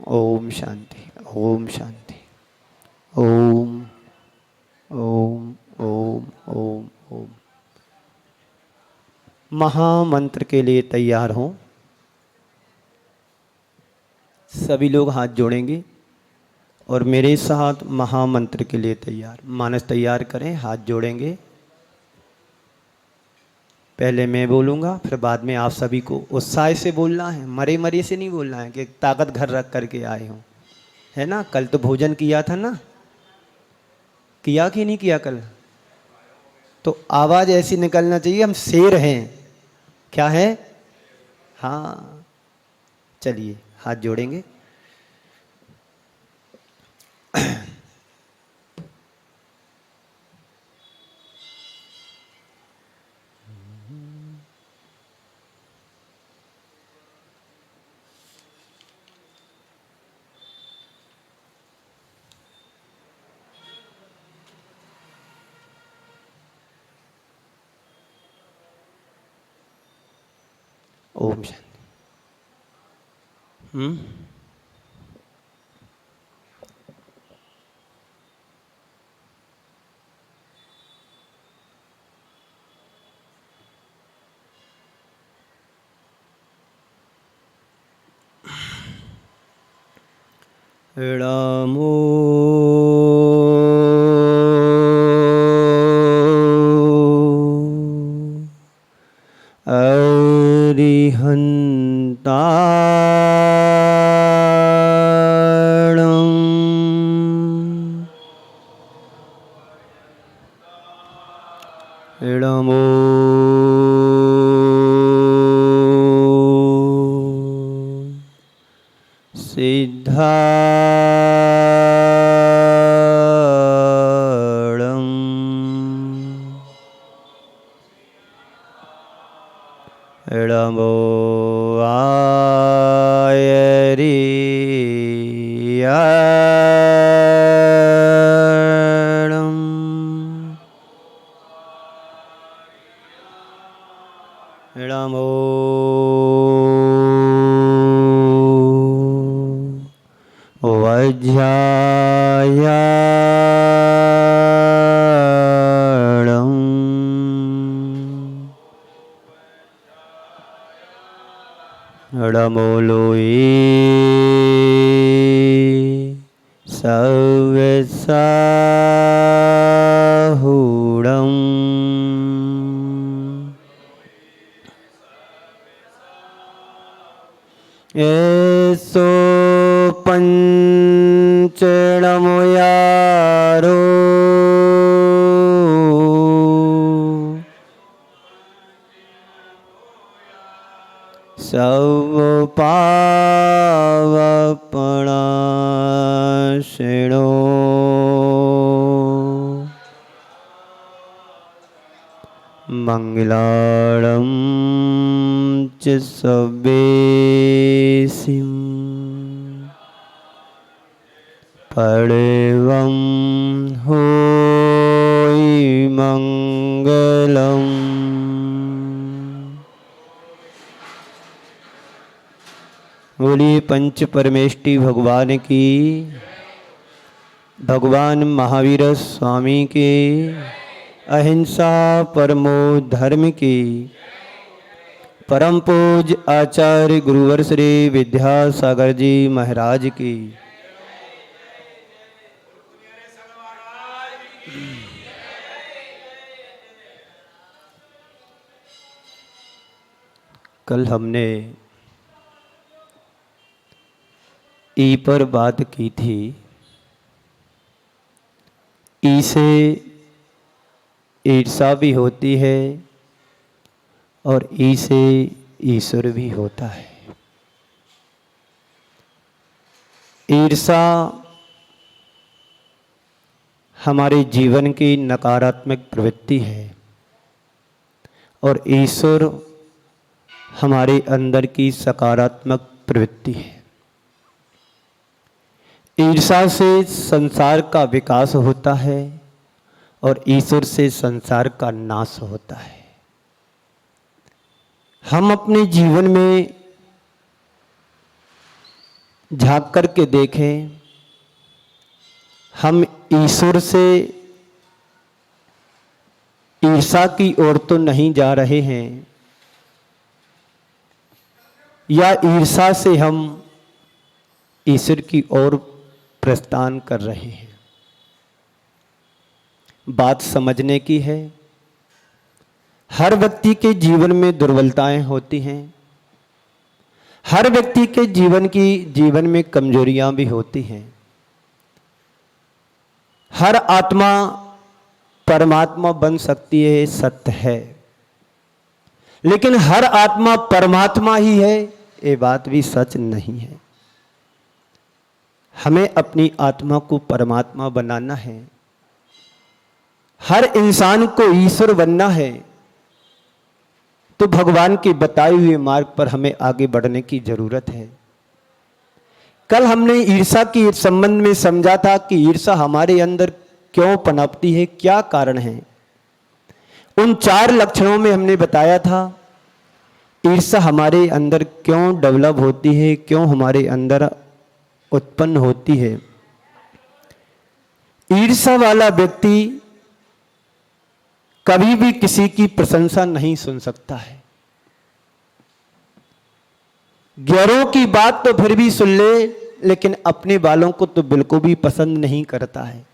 ओम शांति, ओम शांति, ओम ओम ओम ओम ओम। महामंत्र के लिए तैयार हों। सभी लोग हाथ जोड़ेंगे और मेरे साथ महामंत्र के लिए तैयार। मानस तैयार करें, हाथ जोड़ेंगे। पहले मैं बोलूँगा, फिर बाद में आप सभी को उत्साह से बोलना है, मरे मरे से नहीं बोलना है कि ताकत घर रख करके आए हों, है ना। कल तो भोजन किया था ना, किया कि नहीं किया कल? तो आवाज़ ऐसी निकलना चाहिए, हम शेर हैं। क्या है? हाँ, चलिए हाथ जोड़ेंगे। ओम शांति। रामो अरिहन्ताणं रामो सिद्धाणं रामो आयरियाणं रामो वज्रायाणं रामो लोये सव्यसाहूढं एसो पंचणमुयारो सर्वपावपणाशिनो मंगलार्णं च सवेसिं परवं होयि मंगलम्। बोलिए पंच परमेष्टि भगवान की, भगवान महावीर स्वामी के, अहिंसा परमो धर्म की, परम पूज आचार्य गुरुवर श्री विद्यासागर जी महाराज की। कल हमने ई पर बात की थी। ई से ईर्षा भी होती है और ई से ईश्वर भी होता है। ईर्षा हमारे जीवन की नकारात्मक प्रवृत्ति है और ईश्वर हमारे अंदर की सकारात्मक प्रवृत्ति है। ईर्षा से संसार का विकास होता है और ईश्वर से संसार का नाश होता है। हम अपने जीवन में झांक करके देखें, हम ईश्वर से ईर्षा की ओर तो नहीं जा रहे हैं, या ईर्षा से हम ईश्वर की ओर प्रस्थान कर रहे हैं। बात समझने की है। हर व्यक्ति के जीवन में दुर्बलताएं होती हैं, हर व्यक्ति के जीवन में कमजोरियां भी होती हैं। हर आत्मा परमात्मा बन सकती है, सत्य है, लेकिन हर आत्मा परमात्मा ही है, ये बात भी सच नहीं है। हमें अपनी आत्मा को परमात्मा बनाना है, हर इंसान को ईश्वर बनना है, तो भगवान के बताए हुए मार्ग पर हमें आगे बढ़ने की जरूरत है। कल हमने ईर्षा के संबंध में समझा था कि ईर्षा हमारे अंदर क्यों पनपती है, क्या कारण है। उन 4 लक्षणों में हमने बताया था ईर्षा हमारे अंदर क्यों डेवलप होती है, क्यों हमारे अंदर उत्पन्न होती है। ईर्षा वाला व्यक्ति कभी भी किसी की प्रशंसा नहीं सुन सकता है। गैरों की बात तो फिर भी सुन ले, लेकिन अपने वालों को तो बिल्कुल भी पसंद नहीं करता है।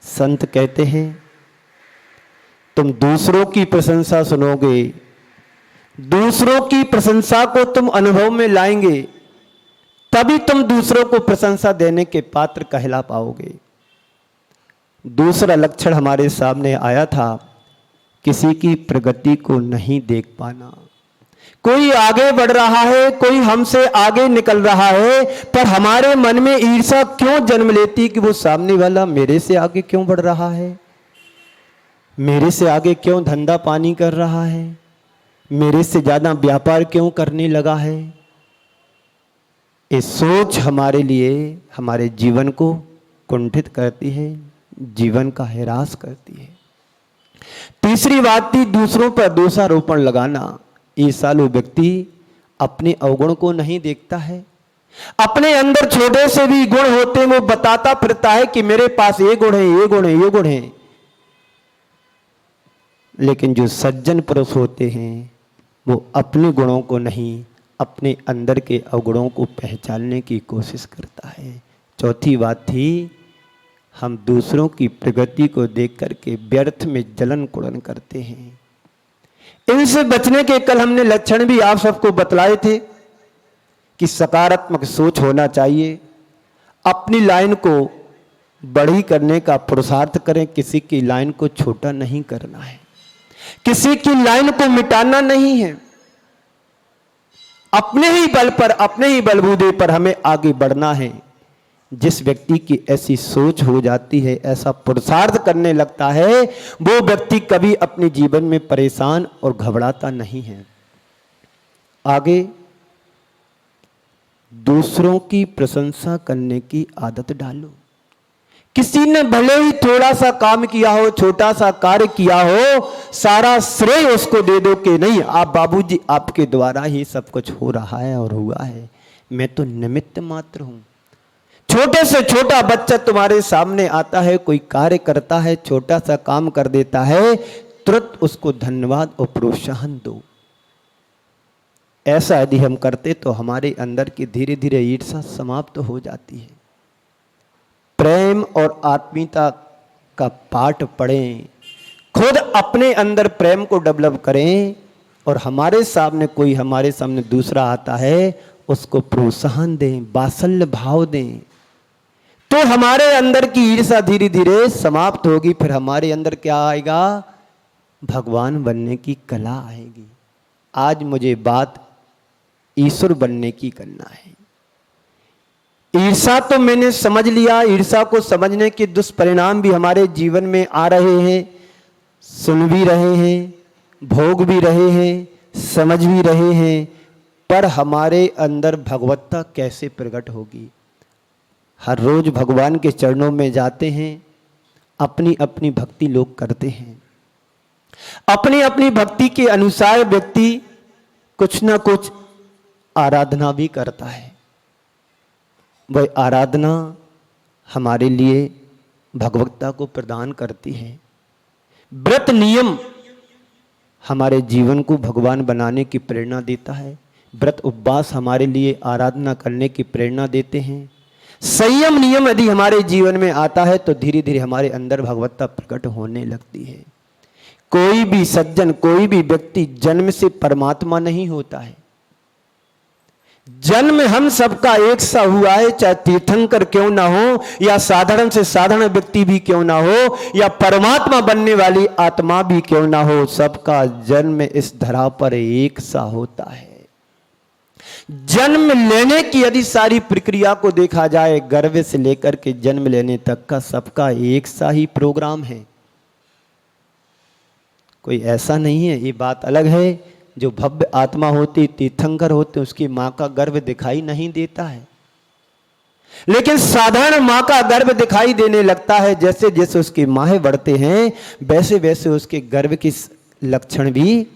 संत कहते हैं तुम दूसरों की प्रशंसा सुनोगे, दूसरों की प्रशंसा को तुम अनुभव में लाएंगे, तभी तुम दूसरों को प्रशंसा देने के पात्र कहला पाओगे। दूसरा लक्षण हमारे सामने आया था, किसी की प्रगति को नहीं देख पाना। कोई आगे बढ़ रहा है, कोई हमसे आगे निकल रहा है, पर हमारे मन में ईर्ष्या क्यों जन्म लेती कि वो सामने वाला मेरे से आगे क्यों बढ़ रहा है, मेरे से आगे क्यों धंधा पानी कर रहा है, मेरे से ज्यादा व्यापार क्यों करने लगा है। ये सोच हमारे लिए हमारे जीवन को कुंठित करती है, जीवन का ह्रास करती है। तीसरी बात थी दूसरों पर दोषारोपण लगाना। ईर्ष्यालु व्यक्ति अपने अवगुण को नहीं देखता है, अपने अंदर छोटे से भी गुण होते हैं वो बताता फिरता है कि मेरे पास ये गुण है, ये गुण है, ये गुण है। लेकिन जो सज्जन पुरुष होते हैं वो अपने गुणों को नहीं, अपने अंदर के अवगुणों को पहचानने की कोशिश करता है। चौथी बात थी हम दूसरों की प्रगति को देख करके व्यर्थ में जलन कुड़न करते हैं। इनसे बचने के कल हमने लक्षण भी आप सबको बतलाए थे कि सकारात्मक सोच होना चाहिए, अपनी लाइन को बड़ी करने का पुरुषार्थ करें, किसी की लाइन को छोटा नहीं करना है, किसी की लाइन को मिटाना नहीं है। अपने ही बल पर, अपने ही बलबूते पर हमें आगे बढ़ना है। जिस व्यक्ति की ऐसी सोच हो जाती है, ऐसा पुरुषार्थ करने लगता है, वो व्यक्ति कभी अपने जीवन में परेशान और घबराता नहीं है। आगे दूसरों की प्रशंसा करने की आदत डालो। किसी ने भले ही थोड़ा सा काम किया हो, छोटा सा कार्य किया हो, सारा श्रेय उसको दे दो कि नहीं आप बाबूजी आपके द्वारा ही सब कुछ हो रहा है और हुआ है, मैं तो निमित्त मात्र हूं। छोटे से छोटा बच्चा तुम्हारे सामने आता है, कोई कार्य करता है, छोटा सा काम कर देता है, तुरंत उसको धन्यवाद और प्रोत्साहन दो। ऐसा यदि हम करते तो हमारे अंदर की धीरे धीरे ईर्ष्या समाप्त हो जाती है। प्रेम और आत्मीयता का पाठ पढ़ें, खुद अपने अंदर प्रेम को डेवलप करें, और हमारे सामने दूसरा आता है उसको प्रोत्साहन दें, वात्सल्य भाव दें, तो हमारे अंदर की ईर्ष्या धीरे धीरे समाप्त होगी। फिर हमारे अंदर क्या आएगा, भगवान बनने की कला आएगी। आज मुझे बात ईश्वर बनने की करना है। ईर्ष्या तो मैंने समझ लिया, ईर्ष्या को समझने के दुष्परिणाम भी हमारे जीवन में आ रहे हैं, सुन भी रहे हैं, भोग भी रहे हैं, समझ भी रहे हैं, पर हमारे अंदर भगवत्ता कैसे प्रकट होगी। हर रोज भगवान के चरणों में जाते हैं, अपनी अपनी भक्ति लोग करते हैं, अपनी अपनी भक्ति के अनुसार व्यक्ति कुछ ना कुछ आराधना भी करता है। वह आराधना हमारे लिए भगवत्ता को प्रदान करती है। व्रत नियम हमारे जीवन को भगवान बनाने की प्रेरणा देता है। व्रत उपवास हमारे लिए आराधना करने की प्रेरणा देते हैं। संयम नियम यदि हमारे जीवन में आता है तो धीरे धीरे हमारे अंदर भगवत्ता प्रकट होने लगती है। कोई भी सज्जन, कोई भी व्यक्ति जन्म से परमात्मा नहीं होता है। जन्म हम सबका एक सा हुआ है, चाहे तीर्थंकर क्यों ना हो या साधारण से साधारण व्यक्ति भी क्यों ना हो या परमात्मा बनने वाली आत्मा भी क्यों ना हो, सबका जन्म इस धरा पर एक सा होता है। जन्म लेने की यदि सारी प्रक्रिया को देखा जाए, गर्भ से लेकर के जन्म लेने तक का सबका एक सा ही प्रोग्राम है। कोई ऐसा नहीं है। ये बात अलग है जो भव्य आत्मा होती, तीर्थंकर होते, उसकी मां का गर्भ दिखाई नहीं देता है, लेकिन साधारण मां का गर्भ दिखाई देने लगता है। जैसे जैसे उसके माहे बढ़ते हैं वैसे वैसे उसके गर्भ के लक्षण भी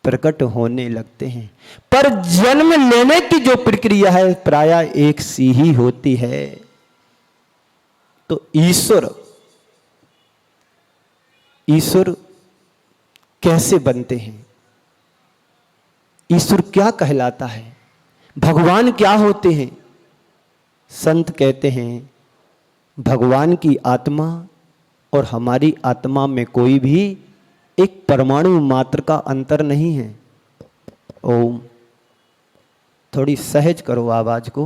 प्रकट होने लगते हैं। पर जन्म लेने की जो प्रक्रिया है प्रायः एक सी ही होती है। तो ईश्वर कैसे बनते हैं? ईश्वर क्या कहलाता है? भगवान क्या होते हैं? संत कहते हैं भगवान की आत्मा और हमारी आत्मा में कोई भी एक परमाणु मात्र का अंतर नहीं है। ओम। थोड़ी सहज करो आवाज को,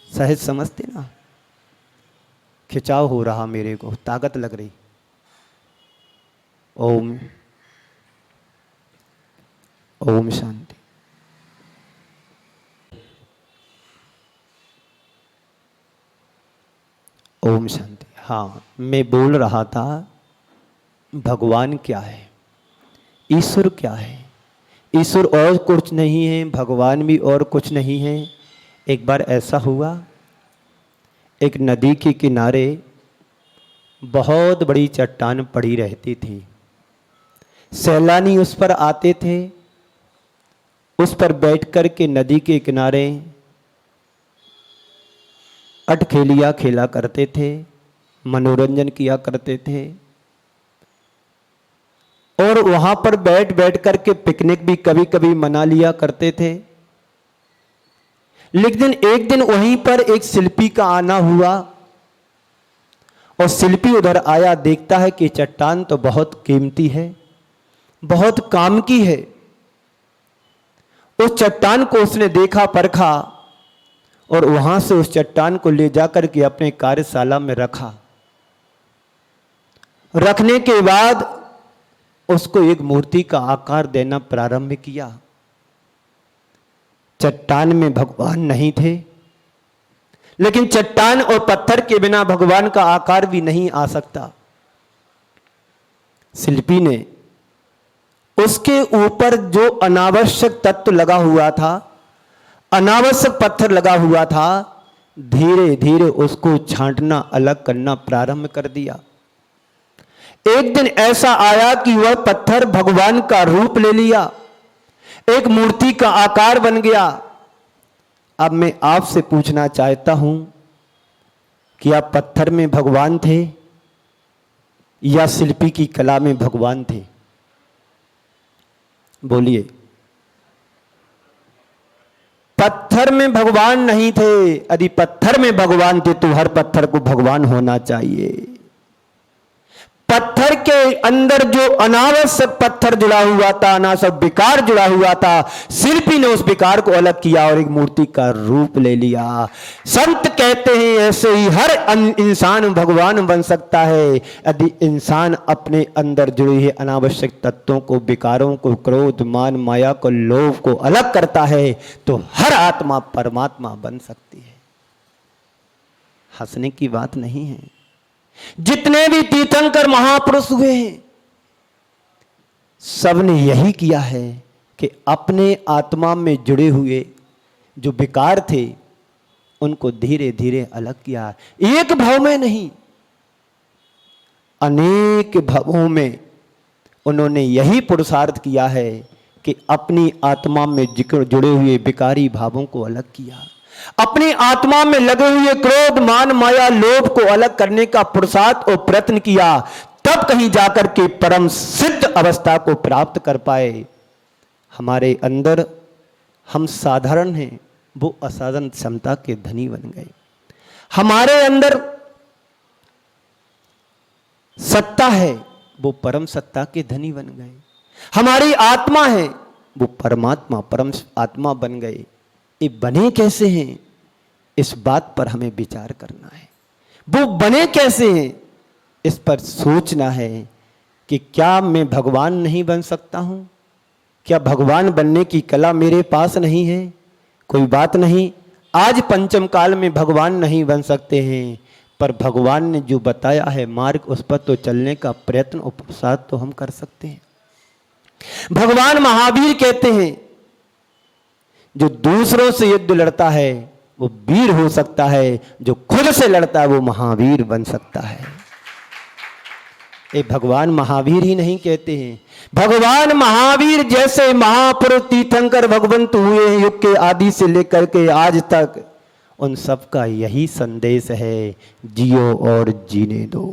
सहज समझते ना? खिंचाव हो रहा, मेरे को ताकत लग रही। ओम। ओम शांति। ओम शांति। हाँ, मैं बोल रहा था भगवान क्या है, ईश्वर क्या है। ईश्वर और कुछ नहीं है, भगवान भी और कुछ नहीं है। एक बार ऐसा हुआ, एक नदी के किनारे बहुत बड़ी चट्टान पड़ी रहती थी। सैलानी उस पर आते थे, उस पर बैठकर के नदी के किनारे अटखेलियाँ खेला करते थे, मनोरंजन किया करते थे और वहां पर बैठ बैठ करके पिकनिक भी कभी कभी मना लिया करते थे। लेकिन एक दिन वहीं पर एक शिल्पी का आना हुआ और शिल्पी उधर आया, देखता है कि चट्टान तो बहुत कीमती है, बहुत काम की है। उस चट्टान को उसने देखा, परखा और वहां से उस चट्टान को ले जाकर के अपने कार्यशाला में रखा। रखने के बाद उसको एक मूर्ति का आकार देना प्रारंभ किया। चट्टान में भगवान नहीं थे, लेकिन चट्टान और पत्थर के बिना भगवान का आकार भी नहीं आ सकता। शिल्पी ने उसके ऊपर जो अनावश्यक तत्व लगा हुआ था, अनावश्यक पत्थर लगा हुआ था, धीरे धीरे उसको छांटना, अलग करना प्रारंभ कर दिया। एक दिन ऐसा आया कि वह पत्थर भगवान का रूप ले लिया, एक मूर्ति का आकार बन गया। अब मैं आपसे पूछना चाहता हूं कि आप पत्थर में भगवान थे या शिल्पी की कला में भगवान थे? बोलिए। पत्थर में भगवान नहीं थे। यदि पत्थर में भगवान थे तो हर पत्थर को भगवान होना चाहिए। पत्थर के अंदर जो अनावश्यक पत्थर जुड़ा हुआ था, अनावश्यक विकार जुड़ा हुआ था, शिल्पी ने उस विकार को अलग किया और एक मूर्ति का रूप ले लिया। संत कहते हैं ऐसे ही हर इंसान भगवान बन सकता है यदि इंसान अपने अंदर जुड़े हुए अनावश्यक तत्वों को, विकारों को, क्रोध, मान, माया को, लोभ को अलग करता है तो हर आत्मा परमात्मा बन सकती है। हंसने की बात नहीं है। जितने भी तीर्थंकर महापुरुष हुए हैं, सबने यही किया है कि अपने आत्मा में जुड़े हुए जो विकार थे उनको धीरे धीरे अलग किया। एक भाव में नहीं, अनेक भावों में उन्होंने यही पुरुषार्थ किया है कि अपनी आत्मा में जुड़े हुए विकारी भावों को अलग किया। अपनी आत्मा में लगे हुए क्रोध, मान, माया, लोभ को अलग करने का पुरुषार्थ और प्रयत्न किया, तब कहीं जाकर के परम सिद्ध अवस्था को प्राप्त कर पाए। हमारे अंदर हम साधारण हैं, वो असाधारण क्षमता के धनी बन गए। हमारे अंदर सत्ता है, वो परम सत्ता के धनी बन गए। हमारी आत्मा है, वो परमात्मा परम आत्मा बन गए। ये बने कैसे हैं, इस बात पर हमें विचार करना है। वो बने कैसे हैं, इस पर सोचना है कि क्या मैं भगवान नहीं बन सकता हूं? क्या भगवान बनने की कला मेरे पास नहीं है? कोई बात नहीं, आज पंचम काल में भगवान नहीं बन सकते हैं, पर भगवान ने जो बताया है मार्ग, उस पर तो चलने का प्रयत्न और पुरुषार्थ तो हम कर सकते हैं। भगवान महावीर कहते हैं, जो दूसरों से युद्ध लड़ता है वो वीर हो सकता है, जो खुद से लड़ता है वो महावीर बन सकता है। ये भगवान महावीर ही नहीं कहते हैं, भगवान महावीर जैसे महापुरुष तीर्थंकर भगवंत हुए हैं युग के आदि से लेकर के आज तक, उन सबका यही संदेश है, जियो और जीने दो।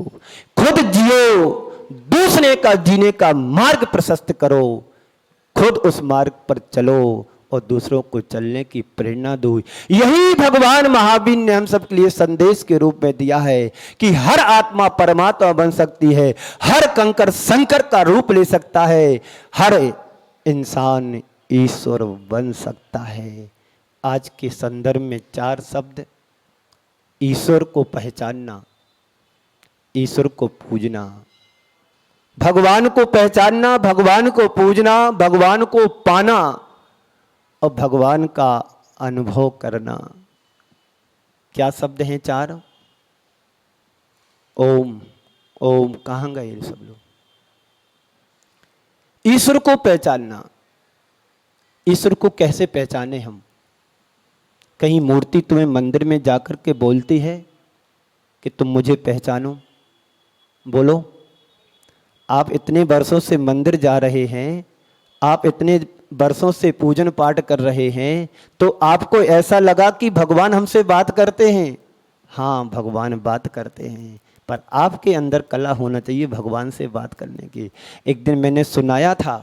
खुद जियो, दूसरे का जीने का मार्ग प्रशस्त करो, खुद उस मार्ग पर चलो और दूसरों को चलने की प्रेरणा दो। यही भगवान महावीर ने हम सब के लिए संदेश के रूप में दिया है कि हर आत्मा परमात्मा बन सकती है, हर कंकर शंकर का रूप ले सकता है, हर इंसान ईश्वर बन सकता है। आज के संदर्भ में 4 शब्द: ईश्वर को पहचानना, ईश्वर को पूजना, भगवान को पहचानना, भगवान को पूजना, भगवान को पाना और भगवान का अनुभव करना। क्या शब्द हैं 4? ओम। ओम कहाँ गए सब लोग? ईश्वर को पहचानना। ईश्वर को कैसे पहचाने हम? कहीं मूर्ति तुम्हें मंदिर में जाकर के बोलती है कि तुम मुझे पहचानो? बोलो। आप इतने वर्षों से मंदिर जा रहे हैं, आप इतने वर्षों से पूजन पाठ कर रहे हैं, तो आपको ऐसा लगा कि भगवान हमसे बात करते हैं? हाँ, भगवान बात करते हैं, पर आपके अंदर कला होना चाहिए भगवान से बात करने की। एक दिन मैंने सुनाया था,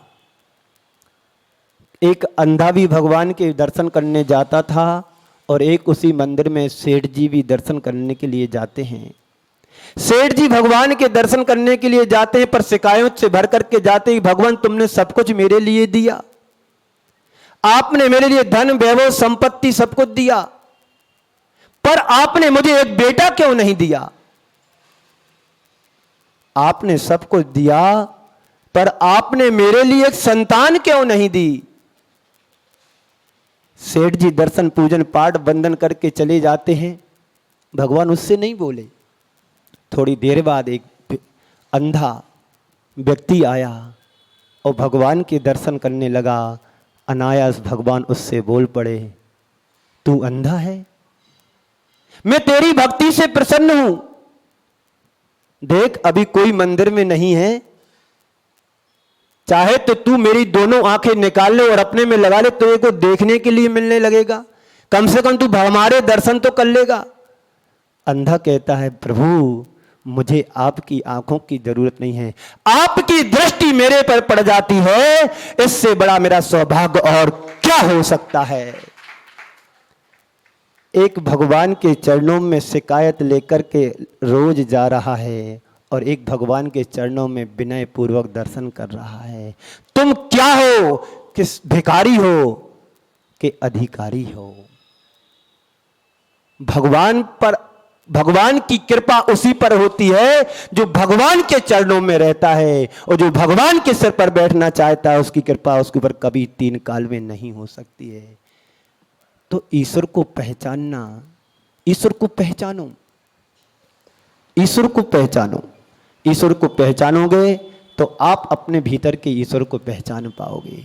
एक अंधा भी भगवान के दर्शन करने जाता था और एक उसी मंदिर में सेठ जी भी दर्शन करने के लिए जाते हैं। सेठ जी भगवान के दर्शन करने के लिए जाते हैं, पर शिकायत से भर करके जाते हैं, भगवान तुमने सब कुछ मेरे लिए दिया, आपने मेरे लिए धन वैभव संपत्ति सब कुछ दिया, पर आपने मुझे एक बेटा क्यों नहीं दिया? आपने सब कुछ दिया, पर आपने मेरे लिए एक संतान क्यों नहीं दी? सेठ जी दर्शन पूजन पाठ बंदन करके चले जाते हैं, भगवान उससे नहीं बोले। थोड़ी देर बाद एक अंधा व्यक्ति आया और भगवान के दर्शन करने लगा। अनायास भगवान उससे बोल पड़े, तू अंधा है? मैं तेरी भक्ति से प्रसन्न हूं। देख, अभी कोई मंदिर में नहीं है, चाहे तो तू मेरी दोनों आंखें निकाल ले और अपने में लगा ले, तेरे को देखने के लिए मिलने लगेगा, कम से कम तू हमारे दर्शन तो कर लेगा। अंधा कहता है, प्रभु मुझे आपकी आंखों की जरूरत नहीं है, आपकी दृष्टि मेरे पर पड़ जाती है, इससे बड़ा मेरा सौभाग्य और क्या हो सकता है। एक भगवान के चरणों में शिकायत लेकर के रोज जा रहा है और एक भगवान के चरणों में विनय पूर्वक दर्शन कर रहा है। तुम क्या हो? किस भिखारी हो कि अधिकारी हो? भगवान की कृपा उसी पर होती है जो भगवान के चरणों में रहता है, और जो भगवान के सिर पर बैठना चाहता है उसकी कृपा उसके ऊपर कभी 3 काल में नहीं हो सकती है। तो ईश्वर को पहचानना, ईश्वर को पहचानो, ईश्वर को पहचानो। ईश्वर को पहचानोगे तो आप अपने भीतर के ईश्वर को पहचान पाओगे।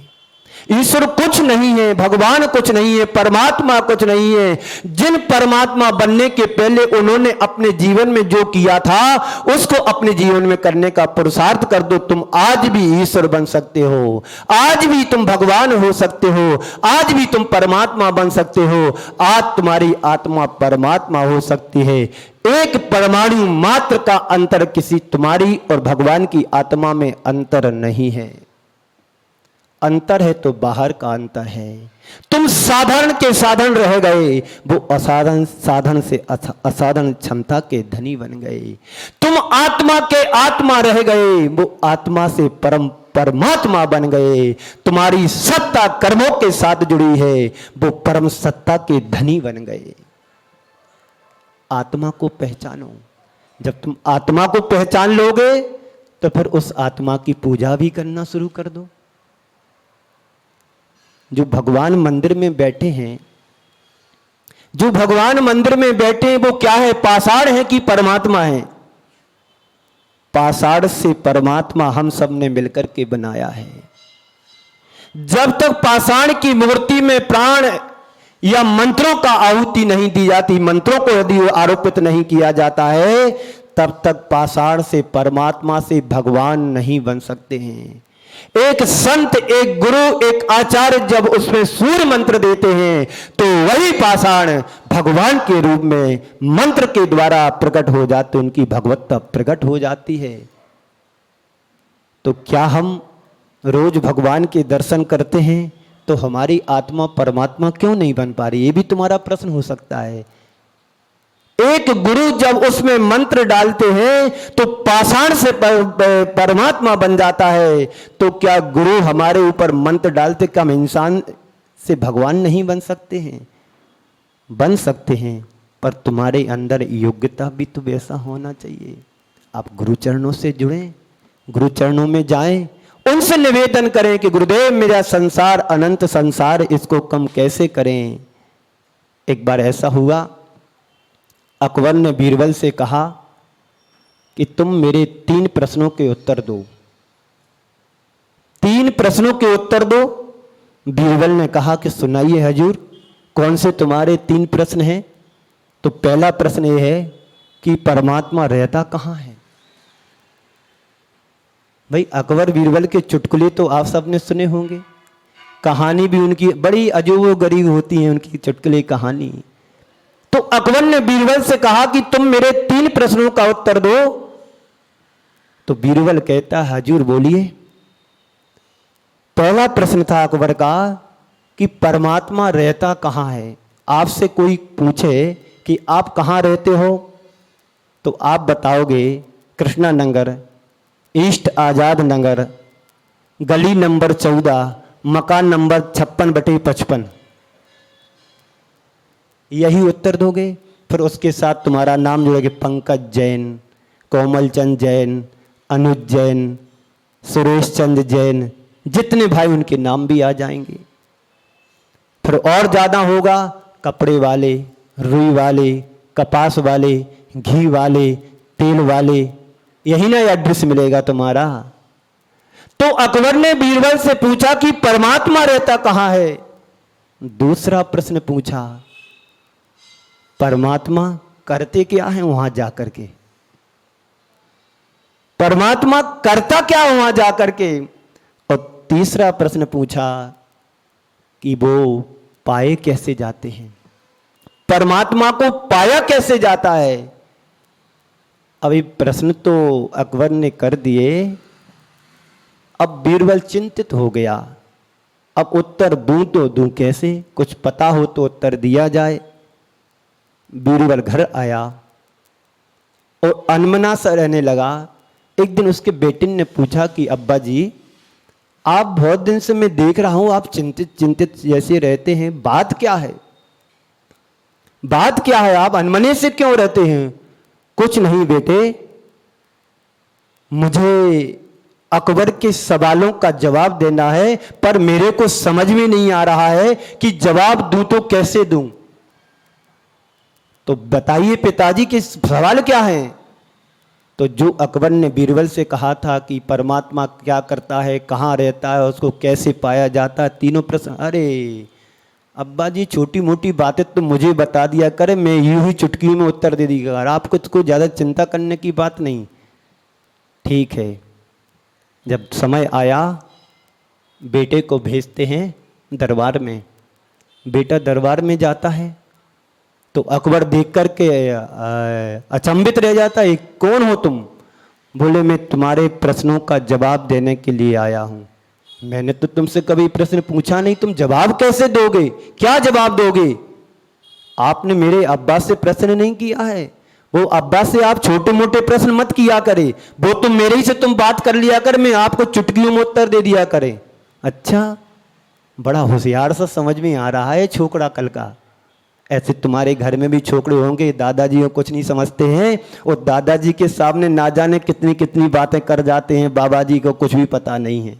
ईश्वर कुछ नहीं है, भगवान कुछ नहीं है, परमात्मा कुछ नहीं है। जिन परमात्मा बनने के पहले उन्होंने अपने जीवन में जो किया था उसको अपने जीवन में करने का पुरुषार्थ कर दो। तुम आज भी ईश्वर बन सकते हो, आज भी तुम भगवान हो सकते हो, आज भी तुम परमात्मा बन सकते हो। आज तुम्हारी आत्मा परमात्मा हो सकती है। एक परमाणु मात्र का अंतर किसी तुम्हारी और भगवान की आत्मा में अंतर नहीं है। अंतर है तो बाहर का अंतर है। तुम साधारण के साधन रह गए, वो असाधारण साधन से असाधारण क्षमता के धनी बन गए। तुम आत्मा के आत्मा रह गए, वो आत्मा से परमात्मा बन गए। तुम्हारी सत्ता कर्मों के साथ जुड़ी है, वो परम सत्ता के धनी बन गए। आत्मा को पहचानो। जब तुम आत्मा को पहचान लोगे तो फिर उस आत्मा की पूजा भी करना शुरू कर दो। जो भगवान मंदिर में बैठे हैं, जो भगवान मंदिर में बैठे हैं, वो क्या है? पाषाण है कि परमात्मा है? पाषाण से परमात्मा हम सब ने मिलकर के बनाया है। जब तक पाषाण की मूर्ति में प्राण या मंत्रों का आहुति नहीं दी जाती, मंत्रों को यदि आरोपित नहीं किया जाता है, तब तक पाषाण से परमात्मा से भगवान नहीं बन सकते हैं। एक संत, एक गुरु, एक आचार्य जब उसमें सूर्य मंत्र देते हैं तो वही पाषाण भगवान के रूप में मंत्र के द्वारा प्रकट हो जाते, उनकी भगवत्ता प्रकट हो जाती है। तो क्या हम रोज भगवान के दर्शन करते हैं तो हमारी आत्मा परमात्मा क्यों नहीं बन पा रही? ये भी तुम्हारा प्रश्न हो सकता है। एक गुरु जब उसमें मंत्र डालते हैं तो पाषाण से परमात्मा बन जाता है, तो क्या गुरु हमारे ऊपर मंत्र डालते क्या हम इंसान से भगवान नहीं बन सकते हैं? बन सकते हैं, पर तुम्हारे अंदर योग्यता भी तो वैसा होना चाहिए। आप गुरु चरणों से जुड़ें, गुरु चरणों में जाएं, उनसे निवेदन करें कि गुरुदेव मेरा संसार अनंत संसार, इसको कम कैसे करें। एक बार ऐसा हुआ, अकबर ने बीरबल से कहा कि तुम मेरे 3 प्रश्नों के उत्तर दो। 3 प्रश्नों के उत्तर दो। बीरबल ने कहा कि सुनाइए हजूर, कौन से तुम्हारे 3 प्रश्न हैं? तो पहला प्रश्न यह है कि परमात्मा रहता कहाँ है? भाई अकबर बीरबल के चुटकुले तो आप सबने सुने होंगे, कहानी भी उनकी बड़ी अजूबो गरीब होती है, उनकी चुटकुले कहानी। तो अकबर ने बीरबल से कहा कि तुम मेरे 3 प्रश्नों का उत्तर दो। तो बीरबल कहता है हजूर बोलिए। पहला प्रश्न था अकबर का कि परमात्मा रहता कहाँ है। आपसे कोई पूछे कि आप कहाँ रहते हो तो आप बताओगे कृष्णा नगर, ईस्ट आजाद नगर, गली नंबर 14, मकान नंबर 56/55, यही उत्तर दोगे। फिर उसके साथ तुम्हारा नाम जुड़ेगा पंकज जैन, कोमल चंद जैन, अनुज जैन, सुरेश चंद जैन, जितने भाई उनके नाम भी आ जाएंगे। फिर और ज़्यादा होगा, कपड़े वाले, रुई वाले, कपास वाले, घी वाले, तेल वाले, यही ना एड्रेस मिलेगा तुम्हारा। तो अकबर ने बीरबल से पूछा कि परमात्मा रहता कहाँ है। दूसरा प्रश्न पूछा, परमात्मा करते क्या है वहां जाकर के? परमात्मा करता क्या वहां जाकर के? और तीसरा प्रश्न पूछा कि वो पाए कैसे जाते हैं, परमात्मा को पाया कैसे जाता है। अभी प्रश्न तो अकबर ने कर दिए, अब बीरबल चिंतित हो गया। अब उत्तर दूं तो दूं कैसे, कुछ पता हो तो उत्तर दिया जाए। बीरबल घर आया और अनमना सा रहने लगा। एक दिन उसके बेटे ने पूछा कि अब्बा जी, आप बहुत दिन से मैं देख रहा हूं आप चिंतित जैसे रहते हैं, बात क्या है? बात क्या है, आप अनमने से क्यों रहते हैं? कुछ नहीं बेटे, मुझे अकबर के सवालों का जवाब देना है, पर मेरे को समझ में नहीं आ रहा है कि जवाब दूं तो कैसे दूं। तो बताइए पिताजी के सवाल क्या है? तो जो अकबर ने बीरबल से कहा था कि परमात्मा क्या करता है, कहाँ रहता है, उसको कैसे पाया जाता है, तीनों प्रश्न, अरे अब्बा जी छोटी मोटी बातें तो मुझे बता दिया करे, मैं यूं ही चुटकी में उत्तर दे दी कर, आपको तो कोई ज़्यादा चिंता करने की बात नहीं। ठीक है। जब समय आया बेटे को भेजते हैं दरबार में, बेटा दरबार में जाता है तो अकबर देख कर के अचंभित रह जाता है, कौन हो तुम? बोले मैं तुम्हारे प्रश्नों का जवाब देने के लिए आया हूँ। मैंने तो तुमसे कभी प्रश्न पूछा नहीं, तुम जवाब कैसे दोगे, क्या जवाब दोगे? आपने मेरे अब्बा से प्रश्न नहीं किया है, वो अब्बा से आप छोटे मोटे प्रश्न मत किया करे, वो तुम मेरे ही से तुम बात कर लिया कर, मैं आपको चुटकियों में उत्तर दे दिया करे। अच्छा, बड़ा होशियार सा समझ में आ रहा है छोकरा कल का। ऐसे तुम्हारे घर में भी छोकरे होंगे, दादाजी को कुछ नहीं समझते हैं और दादाजी के सामने ना जाने कितनी कितनी बातें कर जाते हैं, बाबा जी को कुछ भी पता नहीं है।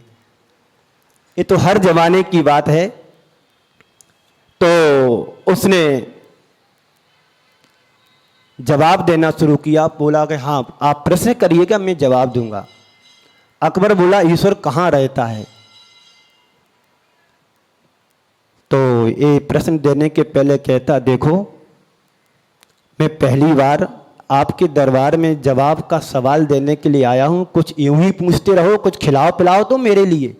ये तो हर जमाने की बात है। तो उसने जवाब देना शुरू किया, बोला कि हाँ आप प्रश्न करिएगा मैं जवाब दूंगा। अकबर बोला ईश्वर कहाँ रहता है? तो ये प्रश्न देने के पहले कहता, देखो मैं पहली बार आपके दरबार में जवाब का सवाल देने के लिए आया हूं, कुछ यूं ही पूछते रहो, कुछ खिलाओ पिलाओ तो मेरे लिए,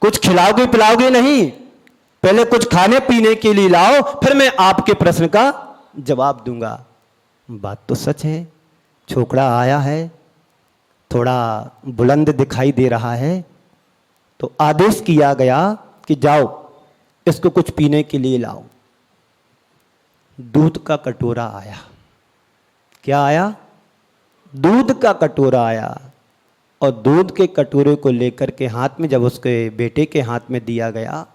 कुछ खिलाओगे पिलाओगे नहीं, पहले कुछ खाने पीने के लिए लाओ, फिर मैं आपके प्रश्न का जवाब दूंगा। बात तो सच है, छोकरा आया है, थोड़ा बुलंद दिखाई दे रहा है, तो आदेश किया गया कि जाओ इसको कुछ पीने के लिए लाओ। दूध का कटोरा आया। क्या आया? दूध का कटोरा आया। और दूध के कटोरे को लेकर के हाथ में जब उसके बेटे के हाथ में दिया गया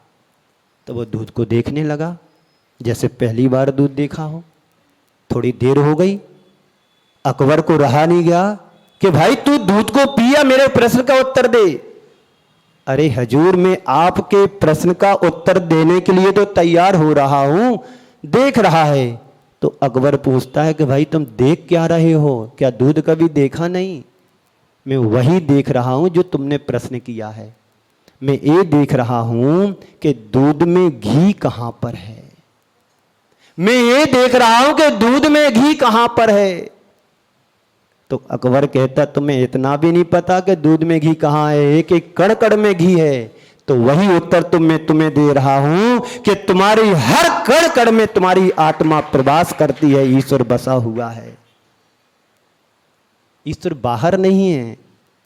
तो वो दूध को देखने लगा जैसे पहली बार दूध देखा हो। थोड़ी देर हो गई, अकबर को रहा नहीं गया कि भाई तू दूध को पिया, मेरे प्रश्न का उत्तर दे। अरे हजूर, मैं आपके प्रश्न का उत्तर देने के लिए तो तैयार हो रहा हूं, देख रहा है। तो अकबर पूछता है कि भाई तुम देख क्या रहे हो, क्या दूध कभी देखा नहीं? मैं वही देख रहा हूं जो तुमने प्रश्न किया है। मैं ये देख रहा हूं कि दूध में घी कहां पर है। मैं ये देख रहा हूं कि दूध में घी कहां पर है। तो अकबर कहता तुम्हें इतना भी नहीं पता कि दूध में घी कहां है, एक एक कण कण में घी है। तो वही उत्तर मैं तुम्हें दे रहा हूं कि तुम्हारी हर कण कण में तुम्हारी आत्मा प्रवास करती है, ईश्वर बसा हुआ है। ईश्वर बाहर नहीं है,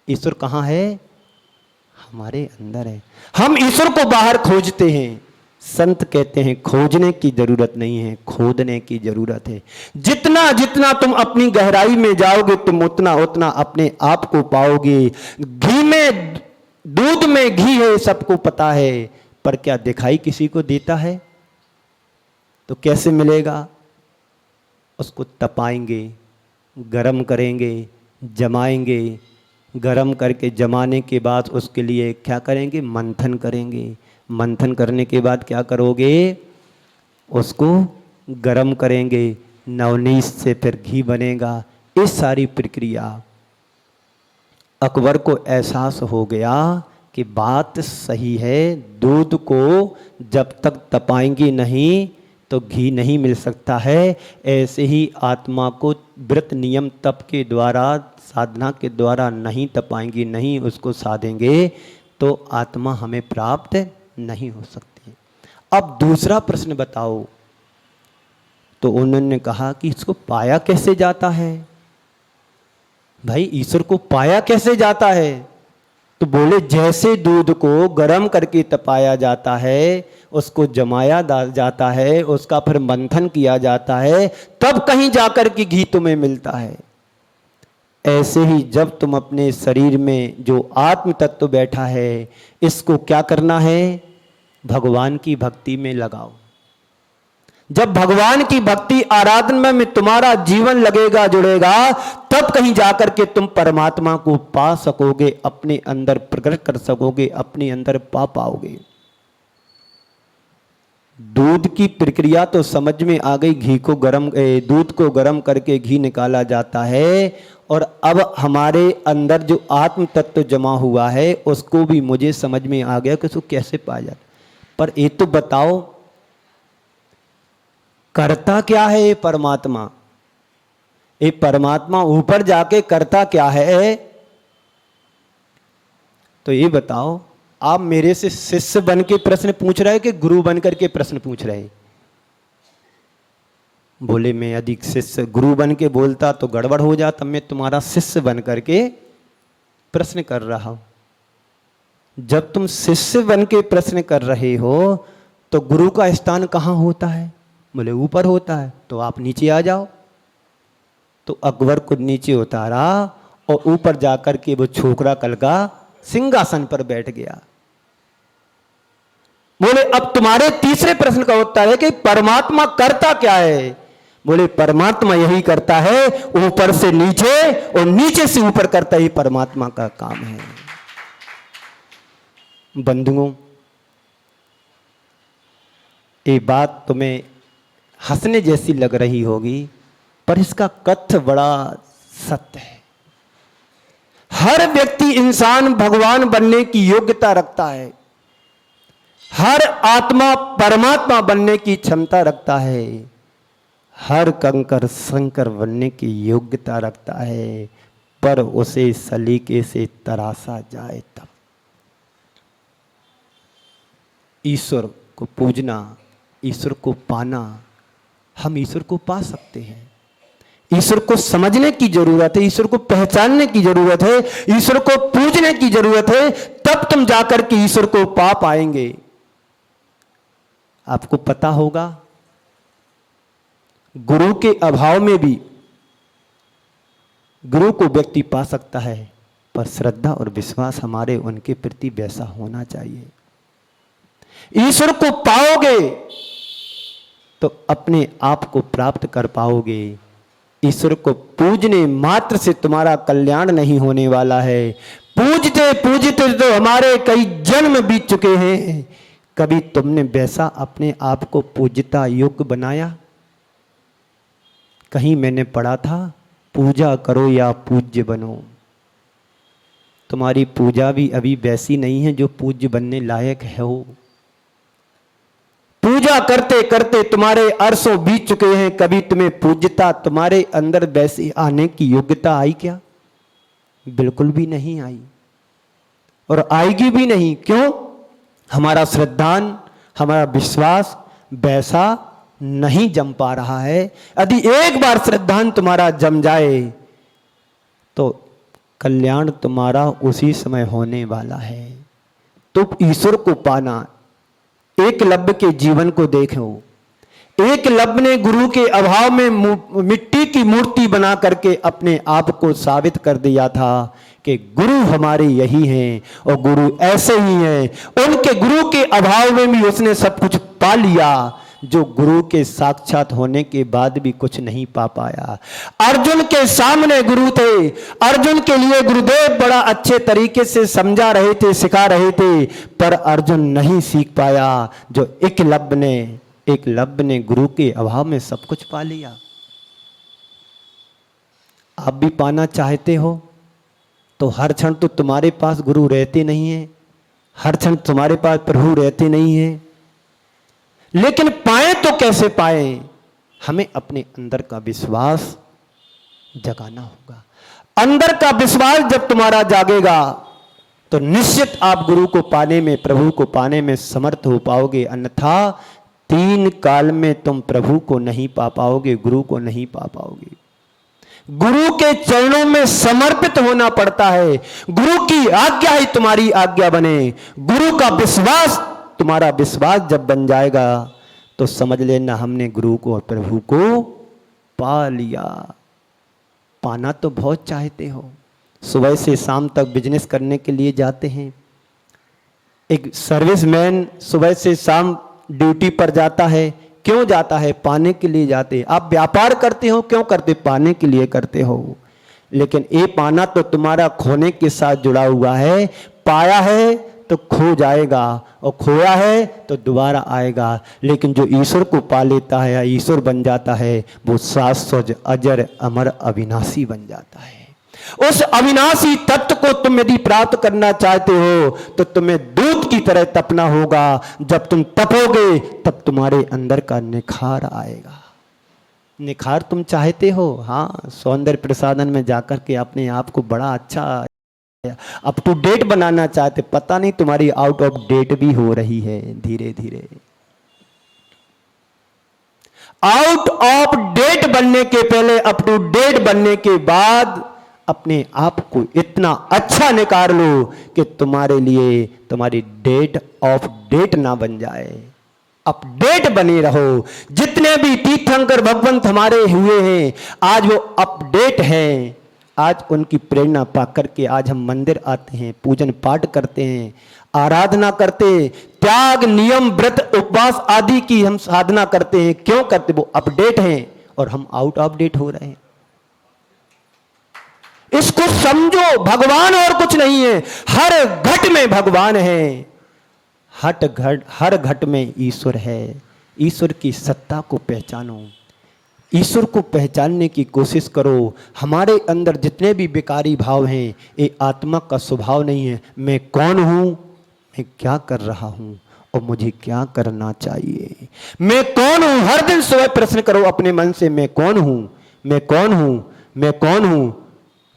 ईश्वर कहां है? हमारे अंदर है। हम ईश्वर को बाहर खोजते हैं। संत कहते हैं खोजने की जरूरत नहीं है, खोदने की जरूरत है। जितना जितना तुम अपनी गहराई में जाओगे तुम उतना उतना अपने आप को पाओगे। घी में, दूध में घी है सबको पता है, पर क्या दिखाई किसी को देता है? तो कैसे मिलेगा? उसको तपाएंगे, गरम करेंगे, जमाएंगे, गरम करके जमाने के बाद उसके लिए क्या करेंगे? मंथन करेंगे। मंथन करने के बाद क्या करोगे? उसको गरम करेंगे, नवनीत से फिर घी बनेगा। इस सारी प्रक्रिया अकबर को एहसास हो गया कि बात सही है, दूध को जब तक तपाएंगे नहीं तो घी नहीं मिल सकता है। ऐसे ही आत्मा को व्रत नियम तप के द्वारा, साधना के द्वारा नहीं तपाएंगे, नहीं उसको साधेंगे तो आत्मा हमें प्राप्त नहीं हो सकती। अब दूसरा प्रश्न बताओ। तो उन्होंने कहा कि इसको पाया कैसे जाता है? भाई ईश्वर को पाया कैसे जाता है? तो बोले जैसे दूध को गर्म करके तपाया जाता है, उसको जमाया जाता है, उसका फिर मंथन किया जाता है, तब कहीं जाकर के घी तुम्हें मिलता है। ऐसे ही जब तुम अपने शरीर में जो आत्म तत्व बैठा है, इसको क्या करना है? भगवान की भक्ति में लगाओ। जब भगवान की भक्ति आराधना में तुम्हारा जीवन लगेगा, जुड़ेगा, तब कहीं जाकर के तुम परमात्मा को पा सकोगे, अपने अंदर प्रकट कर सकोगे, अपने अंदर पा पाओगे। दूध की प्रक्रिया तो समझ में आ गई, घी को दूध को गर्म करके घी निकाला जाता है, और अब हमारे अंदर जो आत्म तत्व जमा हुआ है उसको भी मुझे समझ में आ गया कि उसको कैसे पाया जाता। पर ये तो बताओ करता क्या है ये परमात्मा? ये परमात्मा ऊपर जाके करता क्या है? तो ये बताओ, आप मेरे से शिष्य बन के प्रश्न पूछ रहे कि गुरु बन करके प्रश्न पूछ रहे? बोले मैं अधिक शिष्य गुरु बन के बोलता तो गड़बड़ हो जाता, मैं तुम्हारा शिष्य बन करके प्रश्न कर रहा हूं। जब तुम शिष्य बन के प्रश्न कर रहे हो तो गुरु का स्थान कहां होता है? बोले ऊपर होता है। तो आप नीचे आ जाओ। तो अकबर को नीचे उतारा और ऊपर जाकर के वो छोकरा कल का सिंहासन पर बैठ गया। बोले अब तुम्हारे तीसरे प्रश्न का उत्तर है कि परमात्मा करता क्या है? बोले परमात्मा यही करता है, ऊपर से नीचे और नीचे से ऊपर करता ही परमात्मा का काम है। बंधुओं, ये बात तुम्हें हंसने जैसी लग रही होगी, पर इसका कथ्य बड़ा सत्य है। हर व्यक्ति इंसान भगवान बनने की योग्यता रखता है। हर आत्मा परमात्मा बनने की क्षमता रखता है। हर कंकर शंकर बनने की योग्यता रखता है, पर उसे सलीके से तराशा जाए तब। ईश्वर को पूजना, ईश्वर को पाना, हम ईश्वर को पा सकते हैं। ईश्वर को समझने की जरूरत है, ईश्वर को पहचानने की जरूरत है, ईश्वर को पूजने की जरूरत है, तब तुम जाकर के ईश्वर को पा पाएंगे। आपको पता होगा गुरु के अभाव में भी गुरु को व्यक्ति पा सकता है, पर श्रद्धा और विश्वास हमारे उनके प्रति वैसा होना चाहिए। ईश्वर को पाओगे तो अपने आप को प्राप्त कर पाओगे। ईश्वर को पूजने मात्र से तुम्हारा कल्याण नहीं होने वाला है। पूजते पूजते तो हमारे कई जन्म बीत चुके हैं। कभी तुमने वैसा अपने आप को पूज्यता योग्य बनाया? कहीं मैंने पढ़ा था पूजा करो या पूज्य बनो। तुम्हारी पूजा भी अभी वैसी नहीं है जो पूज्य बनने लायक है हो। पूजा करते करते तुम्हारे अरसों बीत चुके हैं, कभी तुम्हें पूज्यता तुम्हारे अंदर वैसी आने की योग्यता आई क्या? बिल्कुल भी नहीं आई और आएगी भी नहीं। क्यों? हमारा श्रद्धान, हमारा विश्वास वैसा नहीं जम पा रहा है। यदि एक बार श्रद्धान तुम्हारा जम जाए तो कल्याण तुम्हारा उसी समय होने वाला है। तो ईश्वर को पाना, एकलव्य के जीवन को देखो। एकलव्य ने गुरु के अभाव में मिट्टी की मूर्ति बना करके अपने आप को साबित कर दिया था कि गुरु हमारे यही हैं और गुरु ऐसे ही हैं। उनके गुरु के अभाव में भी उसने सब कुछ पा लिया जो गुरु के साक्षात होने के बाद भी कुछ नहीं पा पाया। अर्जुन के सामने गुरु थे, अर्जुन के लिए गुरुदेव बड़ा अच्छे तरीके से समझा रहे थे, सिखा रहे थे, पर अर्जुन नहीं सीख पाया जो एकलव्य ने गुरु के अभाव में सब कुछ पा लिया। आप भी पाना चाहते हो तो हर क्षण तो तुम्हारे पास गुरु रहते नहीं है, हर क्षण तुम्हारे पास प्रभु रहते नहीं है, लेकिन पाए तो कैसे पाए? हमें अपने अंदर का विश्वास जगाना होगा। अंदर का विश्वास जब तुम्हारा जागेगा तो निश्चित आप गुरु को पाने में, प्रभु को पाने में समर्थ हो पाओगे। अन्यथा 3 काल में तुम प्रभु को नहीं पा पाओगे, गुरु को नहीं पा पाओगे। गुरु के चरणों में समर्पित होना पड़ता है। गुरु की आज्ञा ही तुम्हारी आज्ञा बने। गुरु का विश्वास, तुम्हारा विश्वास जब बन जाएगा तो समझ लेना हमने गुरु को और प्रभु को पा लिया। पाना तो बहुत चाहते हो। सुबह से शाम तक बिजनेस करने के लिए जाते हैं। एक सर्विसमैन सुबह से शाम ड्यूटी पर जाता है। क्यों जाता है? पाने के लिए जाते हैं। आप व्यापार करते हो, क्यों करते? पाने के लिए करते हो। लेकिन ये पाना तो तुम्हारा खोने के साथ जुड़ा हुआ है। पाया है तो खो जाएगा, और खोया है तो दोबारा आएगा। लेकिन जो ईश्वर को पा लेता है या ईश्वर बन जाता है, वो शाश्वत अजर अमर अविनाशी बन जाता है। उस अविनाशी तत्व को तुम यदि प्राप्त करना चाहते हो तो तुम्हें दूध की तरह तपना होगा। जब तुम तपोगे तब तुम्हारे अंदर का निखार आएगा। निखार तुम चाहते हो? हाँ, सौंदर्य प्रसाधन में जाकर के अपने आप को बड़ा अच्छा अप टू डेट बनाना चाहते, पता नहीं तुम्हारी आउट ऑफ डेट भी हो रही है धीरे धीरे। आउट ऑफ डेट बनने के पहले अप टू डेट बनने के बाद अपने आप को इतना अच्छा निकाल लो कि तुम्हारे लिए तुम्हारी डेट ऑफ डेट ना बन जाए, अपडेट बने रहो। जितने भी तीर्थंकर भगवंत हमारे हुए हैं आज वो अपडेट हैं। आज उनकी प्रेरणा पाकर के आज हम मंदिर आते हैं, पूजन पाठ करते हैं, आराधना करते हैं, त्याग नियम व्रत उपवास आदि की हम साधना करते हैं। क्यों करते? वो अपडेट हैं और हम आउट ऑफ डेट हो रहे हैं। इसको समझो, भगवान और कुछ नहीं है, हर घट में भगवान है, हर घट में ईश्वर है। ईश्वर की सत्ता को पहचानो, ईश्वर को पहचानने की कोशिश करो। हमारे अंदर जितने भी विकारी भाव हैं ये आत्मा का स्वभाव नहीं है। मैं कौन हूं, मैं क्या कर रहा हूं और मुझे क्या करना चाहिए। मैं कौन हूं, हर दिन सुबह प्रश्न करो अपने मन से, मैं कौन हूं, मैं कौन हूं, मैं कौन हूं।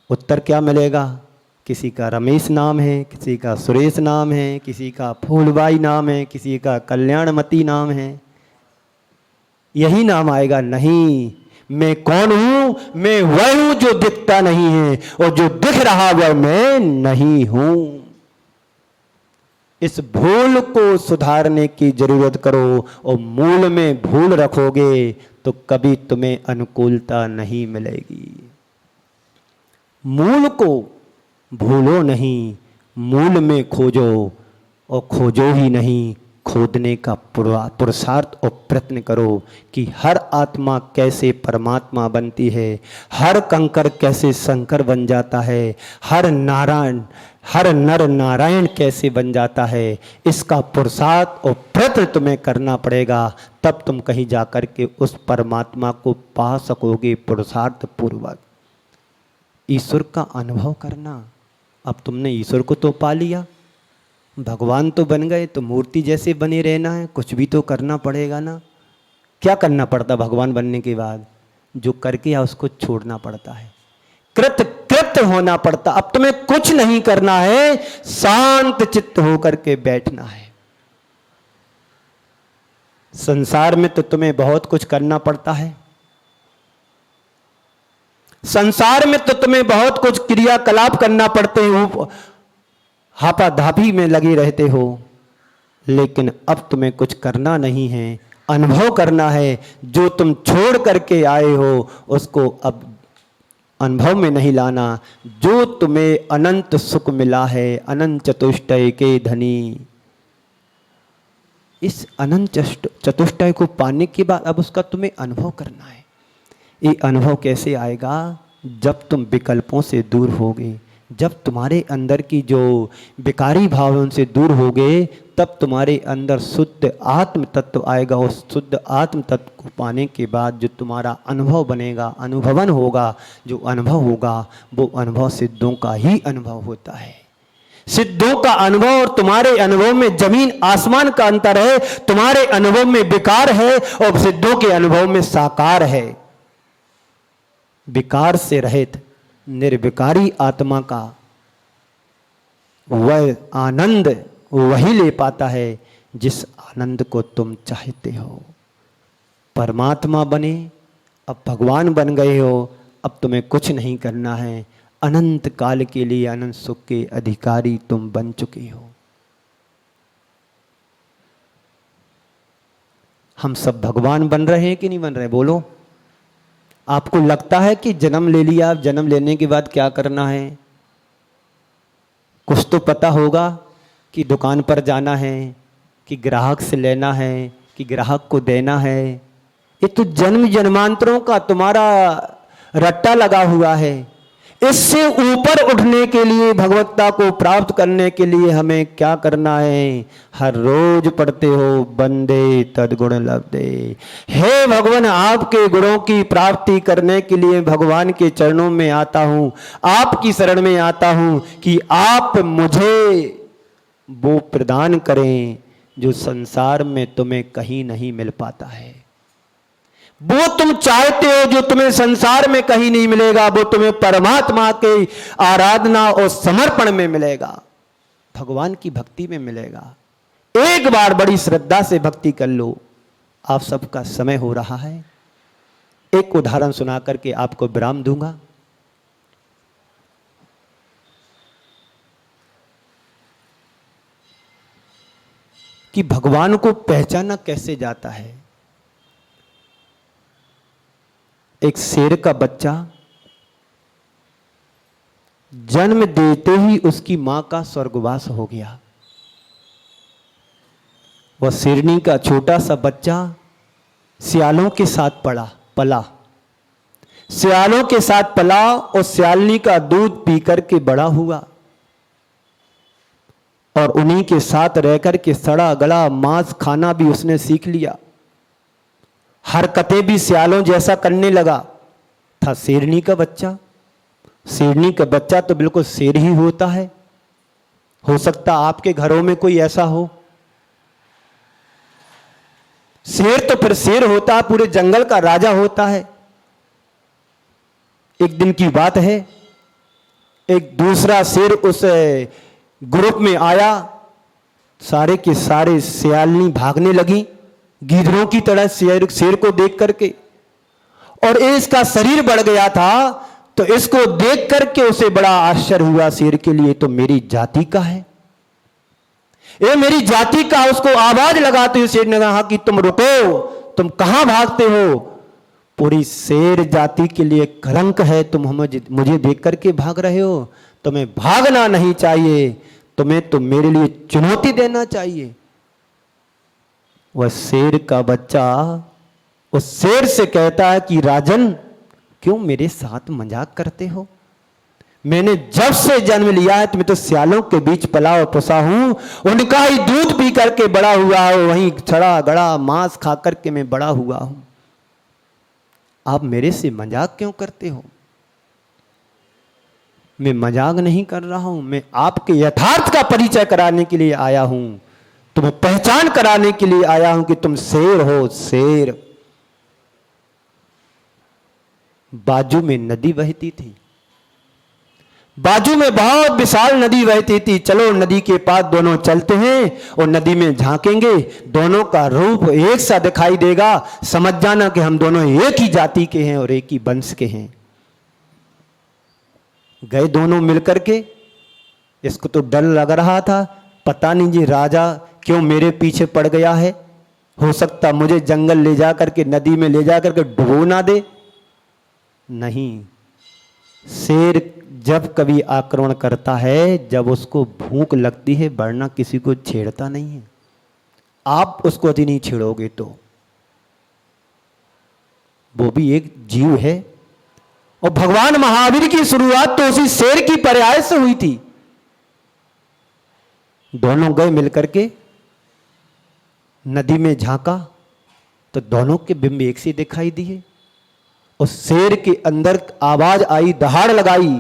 उत्तर क्या मिलेगा? किसी का रमेश नाम है, किसी का सुरेश नाम है, किसी का फूलबाई नाम है, किसी का कल्याणमती नाम है, यही नाम आएगा। नहीं, मैं कौन हूं? मैं वह हूं जो दिखता नहीं है, और जो दिख रहा वह मैं नहीं हूं। इस भूल को सुधारने की जरूरत करो, और मूल में भूल रखोगे तो कभी तुम्हें अनुकूलता नहीं मिलेगी। मूल को भूलो नहीं, मूल में खोजो, और खोजो ही नहीं, खोदने का पुरुषार्थ और प्रयत्न करो कि हर आत्मा कैसे परमात्मा बनती है, हर कंकर कैसे शंकर बन जाता है, हर नर नारायण कैसे बन जाता है। इसका पुरुषार्थ और प्रयत्न तुम्हें करना पड़ेगा, तब तुम कहीं जाकर के उस परमात्मा को पा सकोगे पुरुषार्थ पूर्वक। ईश्वर का अनुभव करना। अब तुमने ईश्वर को तो पा लिया, भगवान तो बन गए, तो मूर्ति जैसे बने रहना है? कुछ भी तो करना पड़ेगा ना। क्या करना पड़ता भगवान बनने के बाद? जो करके या उसको छोड़ना पड़ता है, कृत होना पड़ता। अब तुम्हें कुछ नहीं करना है, शांत चित्त होकर के बैठना है। संसार में तो तुम्हें बहुत कुछ करना पड़ता है, संसार में तो तुम्हें बहुत कुछ क्रियाकलाप करना पड़ते हो, हापाधापी में लगे रहते हो। लेकिन अब तुम्हें कुछ करना नहीं है, अनुभव करना है। जो तुम छोड़ करके आए हो उसको अब अनुभव में नहीं लाना। जो तुम्हें अनंत सुख मिला है, अनंत चतुष्टय के धनी, इस अनंत चतुष्टय को पाने के बाद अब उसका तुम्हें अनुभव करना है। ये अनुभव कैसे आएगा? जब तुम विकल्पों से दूर होगे, जब तुम्हारे अंदर की जो विकारी भाव है उनसे दूर होगे, तब तुम्हारे अंदर शुद्ध आत्म तत्व आएगा। उस शुद्ध आत्म तत्व को पाने के बाद जो तुम्हारा अनुभव बनेगा, अनुभवन होगा, जो अनुभव होगा वो अनुभव सिद्धों का ही अनुभव होता है। सिद्धों का अनुभव और तुम्हारे अनुभव में जमीन आसमान का अंतर है। तुम्हारे अनुभव में विकार है और सिद्धों के अनुभव में साकार है। विकार से रहित निर्विकारी आत्मा का वह आनंद वही ले पाता है जिस आनंद को तुम चाहते हो। परमात्मा बने, अब भगवान बन गए हो, अब तुम्हें कुछ नहीं करना है। अनंत काल के लिए अनंत सुख के अधिकारी तुम बन चुके हो। हम सब भगवान बन रहे हैं कि नहीं बन रहे? बोलो। आपको लगता है कि जन्म ले लिया, जन्म लेने के बाद क्या करना है? कुछ तो पता होगा कि दुकान पर जाना है, कि ग्राहक से लेना है, कि ग्राहक को देना है। ये तो जन्म जन्मांतरों का तुम्हारा रट्टा लगा हुआ है। इससे ऊपर उठने के लिए, भगवत्ता को प्राप्त करने के लिए हमें क्या करना है? हर रोज पढ़ते हो वंदे तद्गुण लब्धे। हे भगवान, आपके गुणों की प्राप्ति करने के लिए भगवान के चरणों में आता हूं, आपकी शरण में आता हूं कि आप मुझे वो प्रदान करें जो संसार में तुम्हें कहीं नहीं मिल पाता है। वो तुम चाहते हो जो तुम्हें संसार में कहीं नहीं मिलेगा, वो तुम्हें परमात्मा के आराधना और समर्पण में मिलेगा, भगवान की भक्ति में मिलेगा। एक बार बड़ी श्रद्धा से भक्ति कर लो। आप सबका समय हो रहा है, एक उदाहरण सुना करके आपको विराम दूंगा। कि भगवान को पहचाना कैसे जाता है। एक शेर का बच्चा जन्म देते ही उसकी मां का स्वर्गवास हो गया। वह शेरनी का छोटा सा बच्चा सियालों के साथ पला, सियालों के साथ पला और सियालनी का दूध पी करके बड़ा हुआ और उन्हीं के साथ रहकर के सड़ा गला मांस खाना भी उसने सीख लिया। हरकतें भी सियालों जैसा करने लगा। था शेरनी का बच्चा। शेरनी का बच्चा तो बिल्कुल शेर ही होता है। हो सकता आपके घरों में कोई ऐसा हो। शेर तो फिर शेर होता है, पूरे जंगल का राजा होता है। एक दिन की बात है, एक दूसरा शेर उस ग्रुप में आया। सारे के सारे सियालनी भागने लगी गीदड़ों की तरह शेर को देख करके, और इसका शरीर बढ़ गया था तो इसको देख करके उसे बड़ा आश्चर्य हुआ। शेर के लिए तो मेरी जाति का है, ये मेरी जाति का। उसको आवाज लगाते हुए शेर ने कहा कि तुम रुको, तुम कहां भागते हो? पूरी शेर जाति के लिए कलंक है, तुम मुझे देख करके भाग रहे हो। तुम्हें भागना नहीं चाहिए, तुम्हें तो मेरे लिए चुनौती देना चाहिए। वह शेर का बच्चा उस शेर से कहता है कि राजन, क्यों मेरे साथ मजाक करते हो? मैंने जब से जन्म लिया है तुम्हें तो सियालों के बीच पला और पोसा हूं, उनका ही दूध पी करके बड़ा हुआ हूं, वहीं छड़ा गड़ा मांस खा करके मैं बड़ा हुआ हूं। आप मेरे से मजाक क्यों करते हो? मैं मजाक नहीं कर रहा हूं, मैं आपके यथार्थ का परिचय कराने के लिए आया हूं, तुम्हें पहचान कराने के लिए आया हूं कि तुम शेर हो, शेर। बाजू में नदी बहती थी, बाजू में बहुत विशाल नदी बहती थी। चलो नदी के पास दोनों चलते हैं और नदी में झांकेंगे, दोनों का रूप एक सा दिखाई देगा। समझ जाना कि हम दोनों एक ही जाति के हैं और एक ही वंश के हैं। गए दोनों मिलकर के। इसको तो डर लग रहा था, पता नहीं जी राजा क्यों मेरे पीछे पड़ गया है। हो सकता मुझे जंगल ले जा करके, नदी में ले जा करके डुबो ना दे। नहीं, शेर जब कभी आक्रमण करता है जब उसको भूख लगती है, वरना किसी को छेड़ता नहीं है। आप उसको अति नहीं छेड़ोगे तो। वो भी एक जीव है। और भगवान महावीर की शुरुआत तो उसी शेर की पर्याय से हुई थी। दोनों गए मिलकर के, नदी में झांका तो दोनों के बिंब एक से दिखाई दिए। उस शेर के अंदर आवाज आई, दहाड़ लगाई।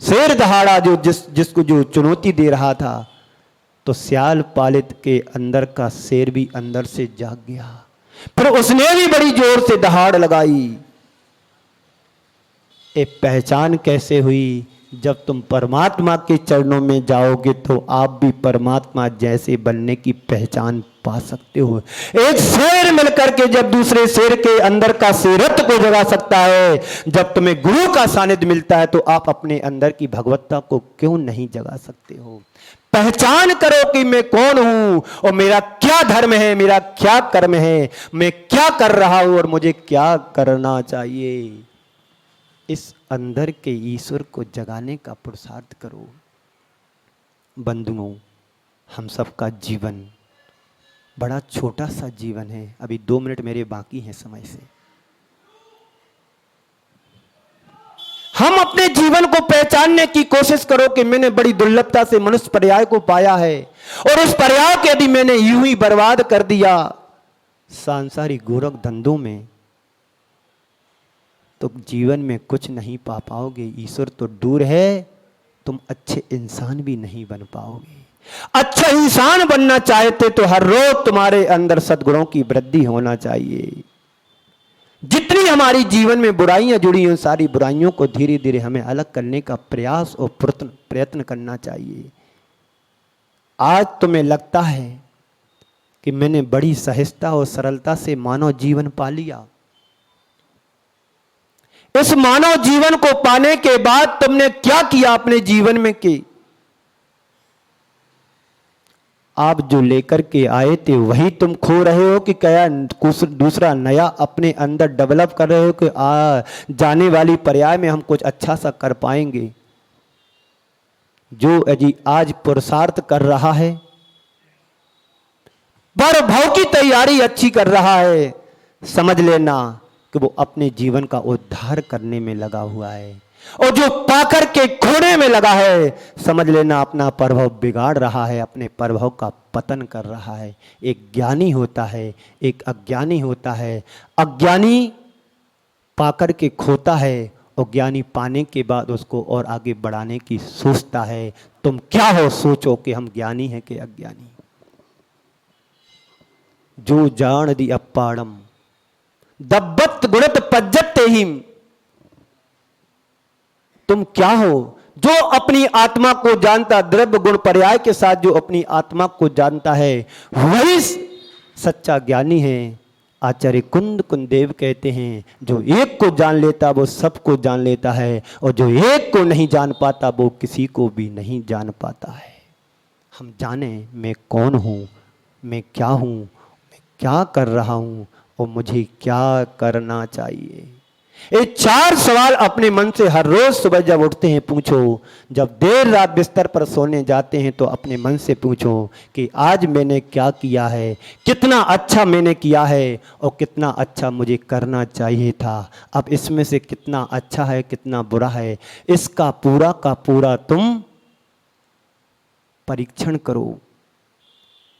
शेर दहाड़ा जो जिसको जो चुनौती दे रहा था, तो सियाल पालित के अंदर का शेर भी अंदर से जाग गया। फिर उसने भी बड़ी जोर से दहाड़ लगाई। ये पहचान कैसे हुई? जब तुम परमात्मा के चरणों में जाओगे तो आप भी परमात्मा जैसे बनने की पहचान पा सकते हो। एक शेर मिलकर के जब दूसरे शेर के अंदर का शेरत्व को जगा सकता है, जब तुम्हें गुरु का सानिध्य मिलता है तो आप अपने अंदर की भगवत्ता को क्यों नहीं जगा सकते हो? पहचान करो कि मैं कौन हूं और मेरा क्या धर्म है, मेरा क्या कर्म है, मैं क्या कर रहा हूं और मुझे क्या करना चाहिए। इस अंदर के ईश्वर को जगाने का पुरुषार्थ करो। बंधुओं, हम सबका जीवन बड़ा छोटा सा जीवन है। अभी 2 मिनट मेरे बाकी हैं समय से। हम अपने जीवन को पहचानने की कोशिश करो कि मैंने बड़ी दुर्लभता से मनुष्य पर्याय को पाया है, और उस पर्याय को यदि मैंने यूं ही बर्बाद कर दिया सांसारिक गोरख धंधों में, तो जीवन में कुछ नहीं पा पाओगे। ईश्वर तो दूर है, तुम अच्छे इंसान भी नहीं बन पाओगे। अच्छा इंसान बनना चाहते तो हर रोज तुम्हारे अंदर सद्गुणों की वृद्धि होना चाहिए। जितनी हमारी जीवन में बुराइयां जुड़ी हैं, सारी बुराइयों को धीरे धीरे हमें अलग करने का प्रयास और प्रयत्न करना चाहिए। आज तुम्हें लगता है कि मैंने बड़ी सहजता और सरलता से मानव जीवन पा लिया। इस मानव जीवन को पाने के बाद तुमने क्या किया अपने जीवन में कि आप जो लेकर के आए थे वही तुम खो रहे हो, कि क्या कुछ दूसरा नया अपने अंदर डेवलप कर रहे हो कि जाने वाली पर्याय में हम कुछ अच्छा सा कर पाएंगे। जो यदि आज पुरुषार्थ कर रहा है, पर भाव की तैयारी अच्छी कर रहा है, समझ लेना कि वो अपने जीवन का उद्धार करने में लगा हुआ है। और जो पाकर के खोने में लगा है, समझ लेना अपना प्रभाव बिगाड़ रहा है, अपने प्रभाव का पतन कर रहा है। एक ज्ञानी होता है, एक अज्ञानी होता है। अज्ञानी पाकर के खोता है, और ज्ञानी पाने के बाद उसको और आगे बढ़ाने की सोचता है। तुम क्या हो, सोचो कि हम ज्ञानी हैं कि अज्ञानी। जो जान दी अपाड़म दब्बत गुणत पज्जत तेहिम, तुम क्या हो? जो अपनी आत्मा को जानता, द्रव्य गुण पर्याय के साथ जो अपनी आत्मा को जानता है, वही सच्चा ज्ञानी है। आचार्य कुंद कुंदेव कहते हैं, जो एक को जान लेता वो सबको जान लेता है, और जो एक को नहीं जान पाता वो किसी को भी नहीं जान पाता है। हम जाने मैं कौन हूँ, मैं क्या हूँ, मैं क्या कर रहा हूँ, और मुझे क्या करना चाहिए। ये 4 सवाल अपने मन से हर रोज सुबह जब उठते हैं पूछो। जब देर रात बिस्तर पर सोने जाते हैं तो अपने मन से पूछो कि आज मैंने क्या किया है, कितना अच्छा मैंने किया है, और कितना अच्छा मुझे करना चाहिए था। अब इसमें से कितना अच्छा है, कितना बुरा है, इसका पूरा का पूरा तुम परीक्षण करो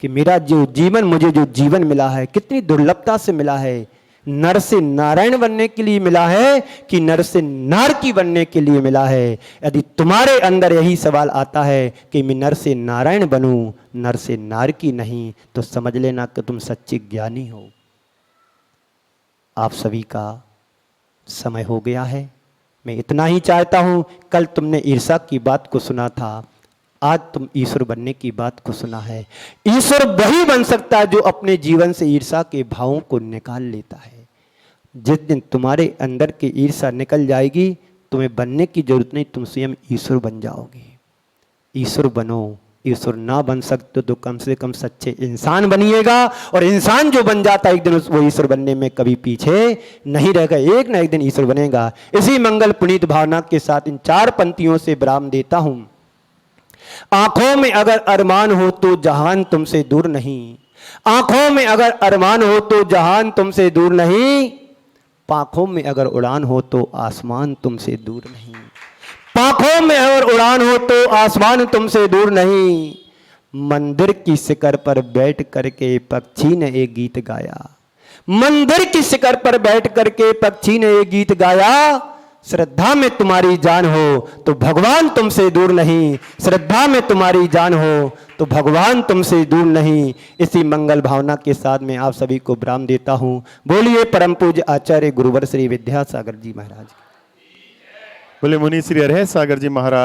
कि मेरा जो जीवन, मुझे जो जीवन मिला है कितनी दुर्लभता से मिला है। नर से नारायण बनने के लिए मिला है कि नर से नार की बनने के लिए मिला है। यदि तुम्हारे अंदर यही सवाल आता है कि मैं नर से नारायण बनूं, नर से नार की नहीं, तो समझ लेना कि तुम सच्चे ज्ञानी हो। आप सभी का समय हो गया है। मैं इतना ही चाहता हूं, कल तुमने ईर्ष्या की बात को सुना था, आज तुम ईश्वर बनने की बात को सुना है। ईश्वर वही बन सकता है जो अपने जीवन से ईर्ष्या के भावों को निकाल लेता है। जिस दिन तुम्हारे अंदर की ईर्ष्या निकल जाएगी, तुम्हें बनने की जरूरत नहीं, तुम स्वयं ईश्वर बन जाओगे। ईश्वर बनो। ईश्वर ना बन सकते तो कम से कम सच्चे इंसान बनिएगा, और इंसान जो बन जाता है एक दिन वो ईश्वर बनने में कभी पीछे नहीं रहेगा, एक ना एक दिन ईश्वर बनेगा। इसी मंगल पुनीत भावना के साथ इन 4 पंक्तियों से विराम देता हूं। आंखों में अगर अरमान हो तो जहान तुमसे दूर नहीं, आंखों में अगर अरमान हो तो जहान तुमसे दूर नहीं, पांखों में अगर उड़ान हो तो आसमान तुमसे दूर नहीं, पांखों में अगर उड़ान हो तो आसमान तुमसे दूर नहीं। मंदिर की शिखर पर बैठ करके पक्षी ने एक गीत गाया, मंदिर की शिखर पर बैठ करके पक्षी ने एक गीत गाया। श्रद्धा में तुम्हारी जान हो तो भगवान तुमसे दूर नहीं, श्रद्धा में तुम्हारी जान हो तो भगवान तुमसे दूर नहीं। इसी मंगल भावना के साथ मैं आप सभी को विराम देता हूं। बोलिए परम पूज्य आचार्य गुरुवर श्री विद्यासागर जी महाराज। बोले मुनि श्री अरह सागर जी महाराज।